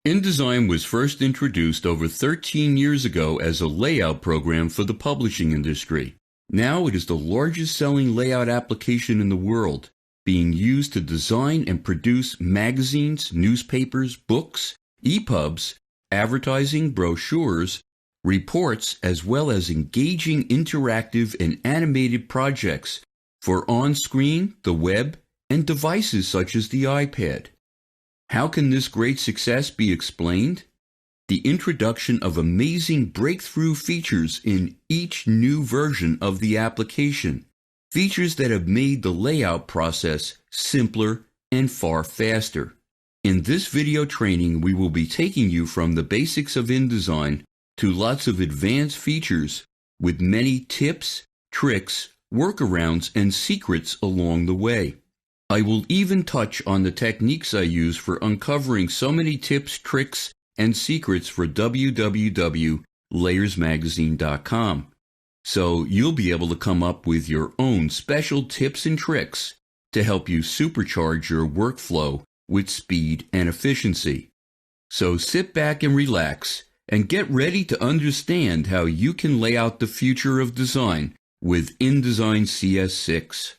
InDesign was first introduced over 13 years ago as a layout program for the publishing industry. Now it is the largest selling layout application in the world, being used to design and produce magazines, newspapers, books, EPUBs, advertising, brochures, reports, as well as engaging interactive and animated projects for on-screen, the web, and devices such as the iPad. How can this great success be explained? The introduction of amazing breakthrough features in each new version of the application, features that have made the layout process simpler and far faster. In this video training, we will be taking you from the basics of InDesign to lots of advanced features with many tips, tricks, workarounds, and secrets along the way. I will even touch on the techniques I use for uncovering so many tips, tricks, and secrets for www.layersmagazine.com. So you'll be able to come up with your own special tips and tricks to help you supercharge your workflow with speed and efficiency. So sit back and relax and get ready to understand how you can lay out the future of design with InDesign CS6.